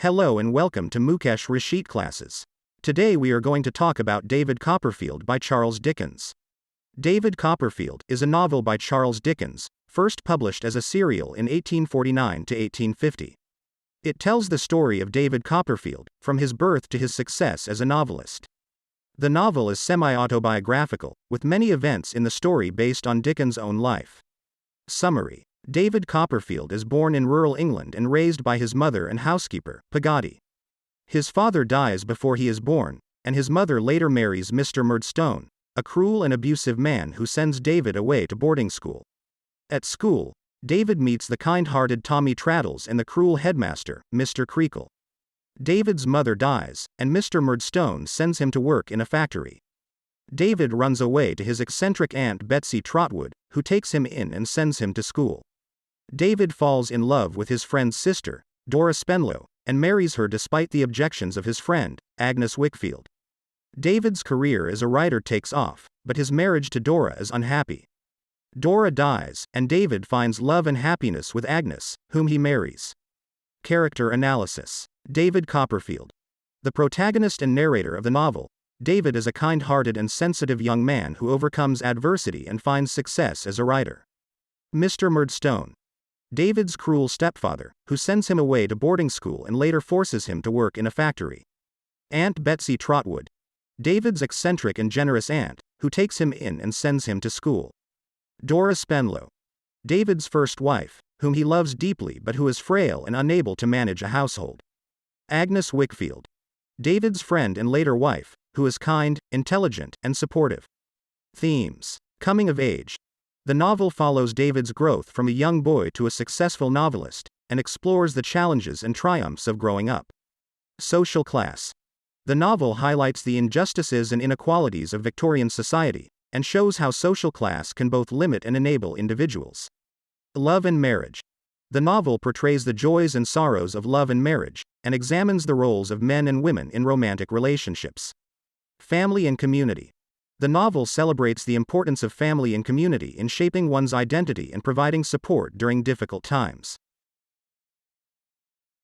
Hello and welcome to Mukesh Rashid classes. Today we are going to talk about David Copperfield by Charles Dickens. David Copperfield is a novel by Charles Dickens, first published as a serial in 1849 to 1850. It tells the story of David Copperfield, from his birth to his success as a novelist. The novel is semi-autobiographical, with many events in the story based on Dickens' own life. Summary: David Copperfield is born in rural England and raised by his mother and housekeeper, Peggotty. His father dies before he is born, and his mother later marries Mr. Murdstone, a cruel and abusive man who sends David away to boarding school. At school, David meets the kind-hearted Tommy Traddles and the cruel headmaster, Mr. Creakle. David's mother dies, and Mr. Murdstone sends him to work in a factory. David runs away to his eccentric Aunt Betsy Trotwood, who takes him in and sends him to school. David falls in love with his friend's sister, Dora Spenlow, and marries her despite the objections of his friend, Agnes Wickfield. David's career as a writer takes off, but his marriage to Dora is unhappy. Dora dies, and David finds love and happiness with Agnes, whom he marries. Character analysis: David Copperfield. The protagonist and narrator of the novel, David is a kind-hearted and sensitive young man who overcomes adversity and finds success as a writer. Mr. Murdstone. David's cruel stepfather, who sends him away to boarding school and later forces him to work in a factory. Aunt Betsy Trotwood. David's eccentric and generous aunt, who takes him in and sends him to school. Dora Spenlow. David's first wife, whom he loves deeply but who is frail and unable to manage a household. Agnes Wickfield. David's friend and later wife, who is kind, intelligent, and supportive. Themes: coming of age. The novel follows David's growth from a young boy to a successful novelist, and explores the challenges and triumphs of growing up. Social class. The novel highlights the injustices and inequalities of Victorian society, and shows how social class can both limit and enable individuals. Love and marriage. The novel portrays the joys and sorrows of love and marriage, and examines the roles of men and women in romantic relationships. Family and community. The novel celebrates the importance of family and community in shaping one's identity and providing support during difficult times.